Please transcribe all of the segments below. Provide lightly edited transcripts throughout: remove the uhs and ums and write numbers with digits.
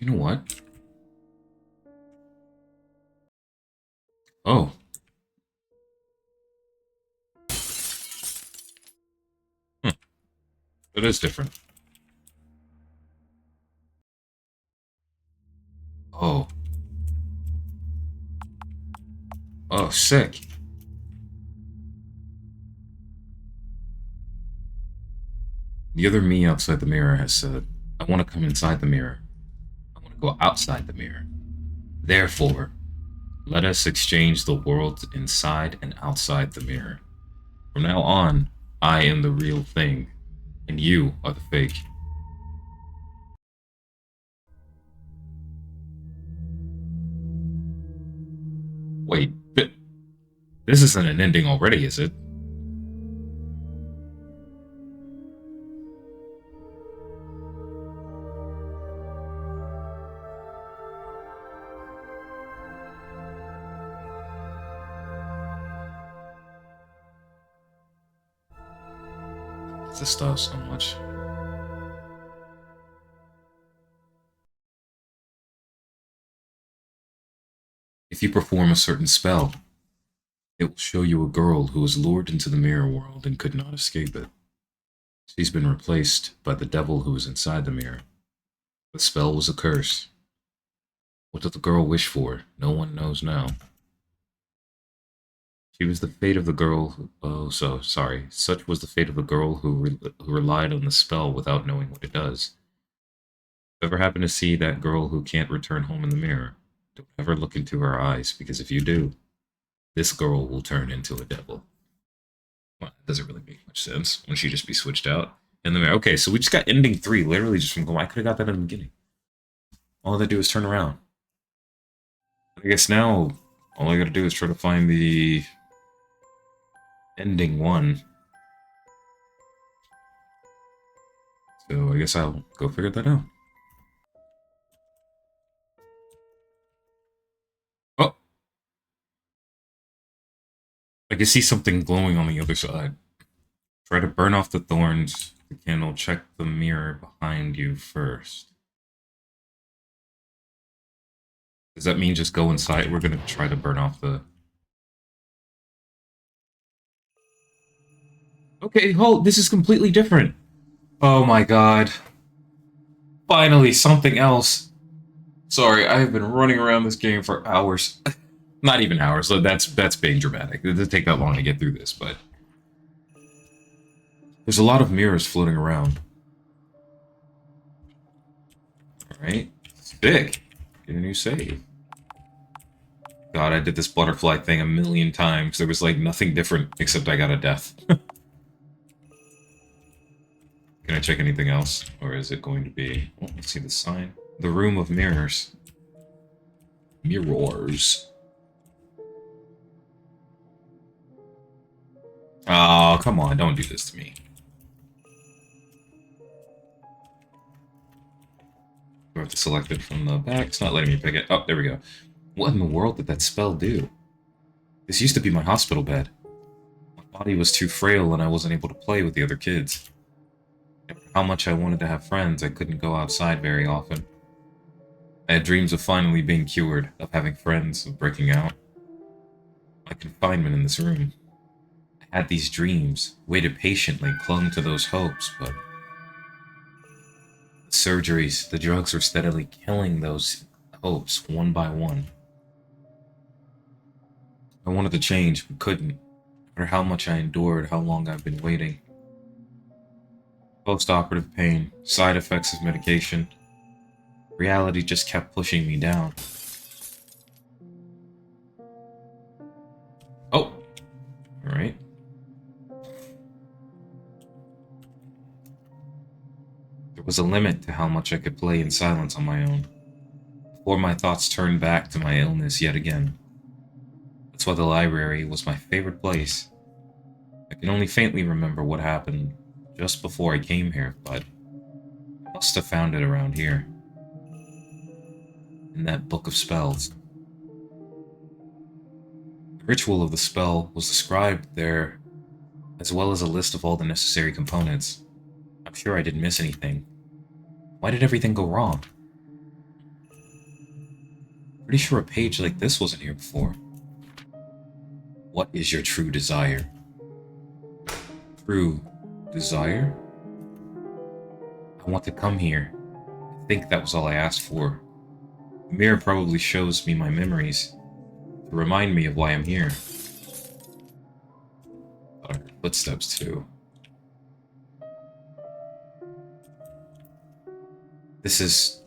You know what? Oh, hmm, that is different. Oh, oh, sick. The other me outside the mirror has said, I want to come inside the mirror. I want to go outside the mirror. Therefore, let us exchange the worlds inside and outside the mirror. From now on, I am the real thing, and you are the fake. Wait, this isn't an ending already, is it? This stuff so much. If you perform a certain spell, it will show you a girl who was lured into the mirror world and could not escape it. She's been replaced by the devil who was inside the mirror. The spell was a curse. What did the girl wish for? No one knows now. She was the fate of the girl who, oh, so sorry. Such was the fate of the girl who relied on the spell without knowing what it does. Ever happen to see that girl who can't return home in the mirror? Don't ever look into her eyes, because if you do, this girl will turn into a devil. Well, it doesn't really make much sense when she just be switched out in the mirror. Okay, so we just got ending 3, literally just from going, I could have got that in the beginning. All they do is turn around. I guess now, all I gotta do is try to find the ending 1. So I guess I'll go figure that out. Oh, I can see something glowing on the other side. Try to burn off the thorns. The candle. Check the mirror behind you first. Does that mean just go inside? We're gonna try to burn off the... Okay, hold. This is completely different. Oh my god. Finally, something else. Sorry, I have been running around this game for hours. Not even hours. That's being dramatic. It doesn't take that long to get through this, but there's a lot of mirrors floating around. Alright. Sick. Get a new save. God, I did this butterfly thing a million times. There was like nothing different except I got a death. Can I check anything else? Or is it going to be... Oh, let's see the sign. The Room of Mirrors. Mirrors. Oh, come on. Don't do this to me. I have to select it from the back. It's not letting me pick it. Oh, there we go. What in the world did that spell do? This used to be my hospital bed. My body was too frail and I wasn't able to play with the other kids. How much I wanted to have friends, I couldn't go outside very often. I had dreams of finally being cured, of having friends, of breaking out. My confinement in this room. I had these dreams, waited patiently, clung to those hopes, but the surgeries, the drugs were steadily killing those hopes one by one. I wanted to change, but couldn't. No matter how much I endured, how long I've been waiting. Post-operative pain, side effects of medication. Reality just kept pushing me down. Oh! Alright. There was a limit to how much I could play in silence on my own, before my thoughts turned back to my illness yet again. That's why the library was my favorite place. I can only faintly remember what happened just before I came here, but I must have found it around here. In that book of spells. The ritual of the spell was described there, as well as a list of all the necessary components. I'm sure I didn't miss anything. Why did everything go wrong? Pretty sure a page like this wasn't here before. What is your true desire? True desire? I want to come here. I think that was all I asked for. The mirror probably shows me my memories to remind me of why I'm here. I heard footsteps too. This is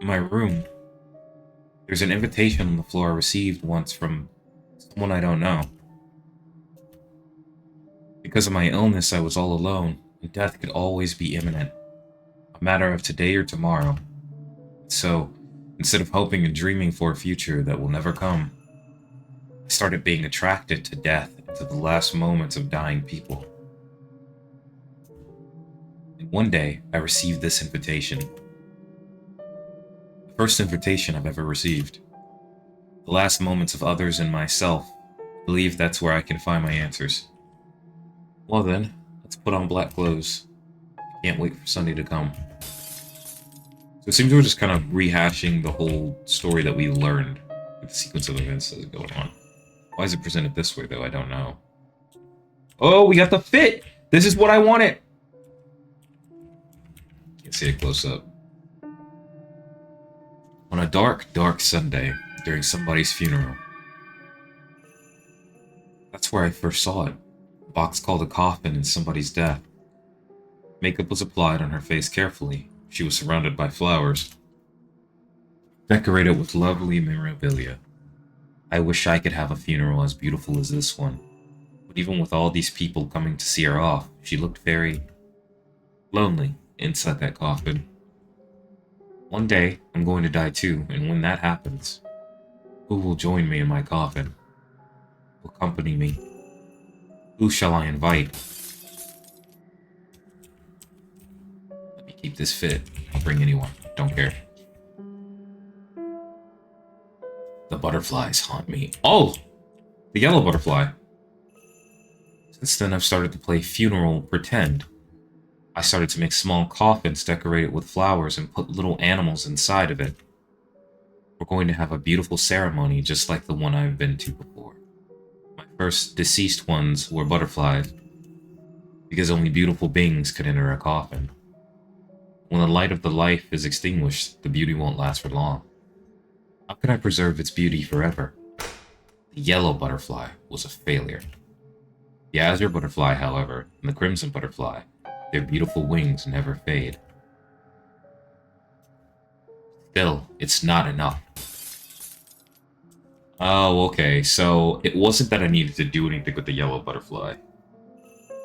my room. There's an invitation on the floor I received once from someone I don't know. Because of my illness, I was all alone, and death could always be imminent. A matter of today or tomorrow. So, instead of hoping and dreaming for a future that will never come, I started being attracted to death and to the last moments of dying people. And one day, I received this invitation. The first invitation I've ever received. The last moments of others and myself. I believe that's where I can find my answers. Well then, let's put on black clothes. I can't wait for Sunday to come. So it seems we're just kind of rehashing the whole story that we learned with the sequence of events that is going on. Why is it presented this way, though? I don't know. Oh, we got the fit! This is what I wanted! Can't see it close up. On a dark, dark Sunday, during somebody's funeral. That's where I first saw it. A box called a coffin in somebody's death. Makeup was applied on her face carefully. She was surrounded by flowers, decorated with lovely memorabilia. I wish I could have a funeral as beautiful as this one. But even with all these people coming to see her off, she looked very lonely inside that coffin. One day, I'm going to die too, and when that happens, who will join me in my coffin? Who will accompany me? Who shall I invite? Let me keep this fit. I'll bring anyone. Don't care. The butterflies haunt me. Oh! The yellow butterfly. Since then, I've started to play funeral pretend. I started to make small coffins decorated with flowers and put little animals inside of it. We're going to have a beautiful ceremony just like the one I've been to before. My first deceased ones were butterflies, because only beautiful beings could enter a coffin. When the light of the life is extinguished, the beauty won't last for long. How can I preserve its beauty forever? The yellow butterfly was a failure. The azure butterfly, however, and the crimson butterfly, their beautiful wings never fade. Still, it's not enough. Oh, okay, so it wasn't that I needed to do anything with the yellow butterfly.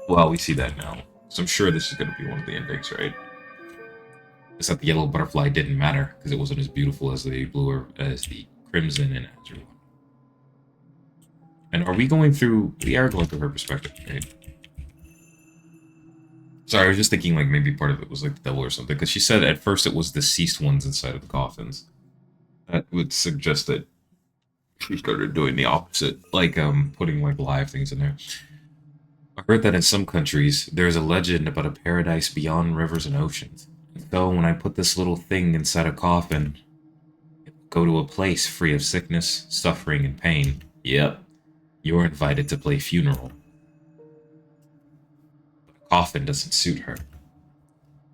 Well, we see that now. So I'm sure this is going to be one of the endings, right? It's that the yellow butterfly didn't matter, because it wasn't as beautiful as the blue or as the crimson and azure one. And are we going through... We are going through her perspective, right? Sorry, I was just thinking like maybe part of it was like the devil or something, because she said at first it was deceased ones inside of the coffins. That would suggest that she started doing the opposite, like putting like live things in there. I heard that in some countries there's a legend about a paradise beyond rivers and oceans. So when I put this little thing inside a coffin, it will go to a place free of sickness, suffering, and pain. Yep, you're invited to play funeral. Coffin doesn't suit her.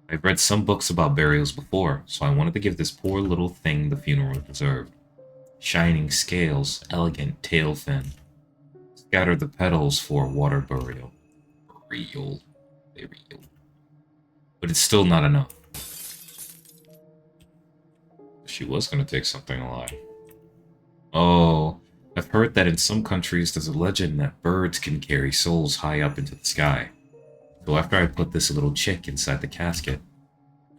I've read some books about burials before, so I wanted to give this poor little thing the funeral it deserved. Shining scales, elegant tail fin. Scatter the petals for water burial. Real. Real. But it's still not enough. She was going to take something alive. Oh, I've heard that in some countries there's a legend that birds can carry souls high up into the sky. So after I put this little chick inside the casket,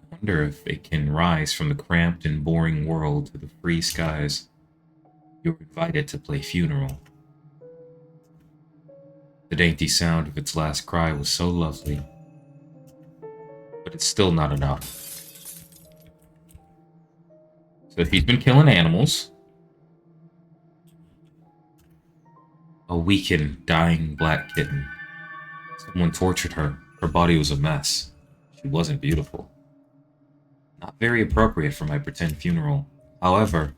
I wonder if it can rise from the cramped and boring world to the free skies. You're invited to play funeral. The dainty sound of its last cry was so lovely. But it's still not enough. So he's been killing animals. A weakened, dying black kitten. Someone tortured her. Her body was a mess. She wasn't beautiful. Not very appropriate for my pretend funeral. However,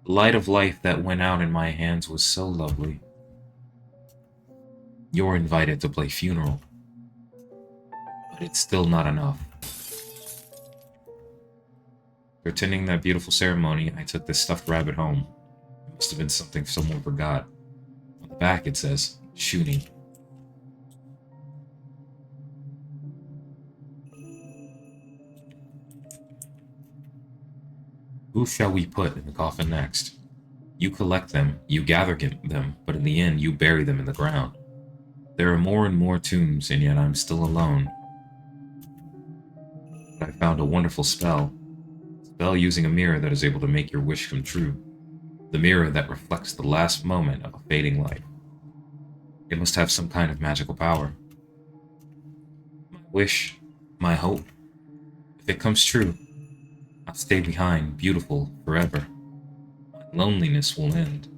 The light of life that went out in my hands was so lovely. You're invited to play funeral, but it's still not enough. For attending that beautiful ceremony, I took this stuffed rabbit home. It must have been something someone forgot. On the back it says, Shuni. Who shall we put in the coffin next? You collect them, you gather them, but in the end you bury them in the ground. There are more and more tombs, and yet I'm still alone. But I found a wonderful spell. A spell using a mirror that is able to make your wish come true. The mirror that reflects the last moment of a fading life. It must have some kind of magical power. My wish, my hope. If it comes true, I'll stay behind, beautiful, forever. My loneliness will end.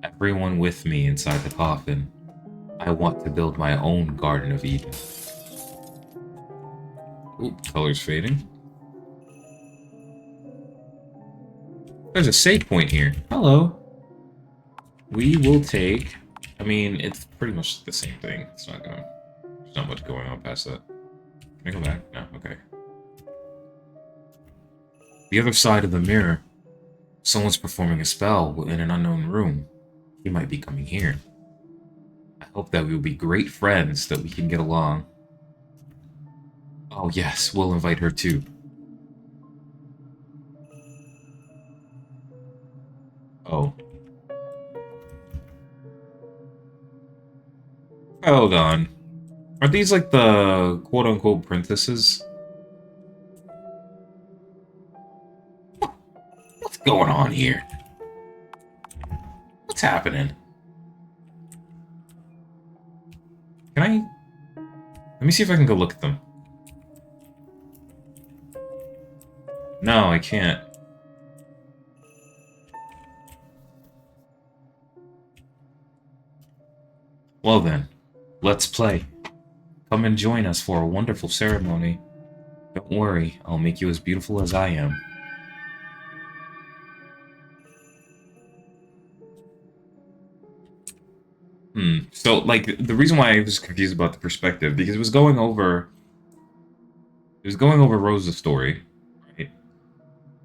Everyone with me inside the coffin. I want to build my own Garden of Eden. Oop, color's fading. There's a save point here. Hello. We will take... I mean, it's pretty much the same thing. It's not going... There's not much going on past that. Can I go back? No, okay. The other side of the mirror. Someone's performing a spell in an unknown room. He might be coming here. I hope that we will be great friends, that we can get along. Oh yes, we'll invite her too. Oh. Hold on. Are these like the quote-unquote princesses? What's going on here? What's happening? Can I... Let me see if I can go look at them. No, I can't. Well then, let's play. Come and join us for a wonderful ceremony. Don't worry, I'll make you as beautiful as I am. So, like, the reason why I was confused about the perspective, because it was going over... It was going over Rose's story, right?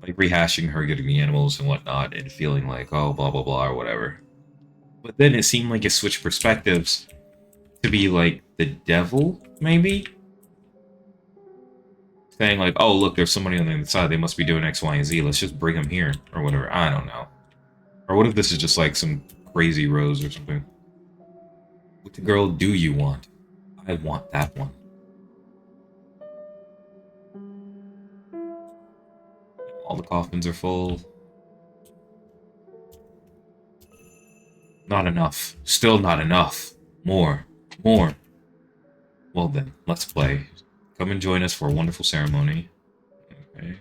Like, rehashing her getting the animals and whatnot, and feeling like, oh, blah, blah, blah, or whatever. But then it seemed like it switched perspectives to be, like, the devil, maybe? Saying, like, oh, look, there's somebody on the other side, they must be doing X, Y, and Z, let's just bring them here, or whatever, I don't know. Or what if this is just, like, some crazy Rose or something? What girl do you want? I want that one. All the coffins are full. Not enough. Still not enough. More. More. Well then, let's play. Come and join us for a wonderful ceremony. Okay.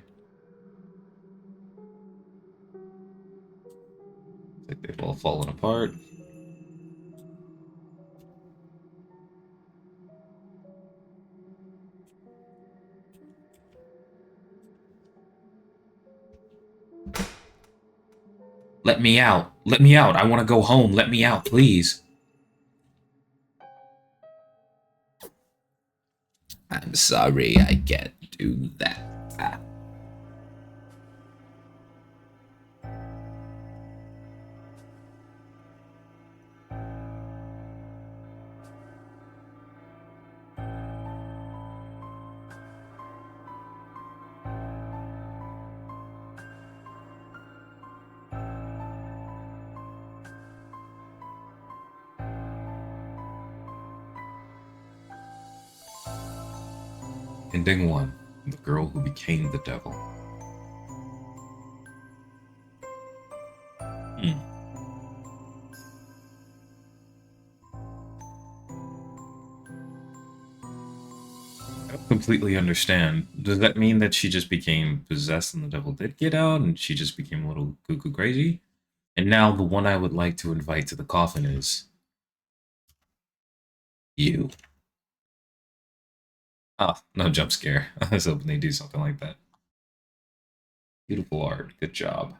Looks like they've all fallen apart. Let me out. Let me out. I want to go home. Let me out, please. I'm sorry, I can't do that. Ending 1. The girl who became the devil. I don't completely understand. Does that mean that she just became possessed and the devil did get out and she just became a little cuckoo crazy? And now the one I would like to invite to the coffin is... you. Oh, no jump scare. I was hoping they'd do something like that. Beautiful art. Good job.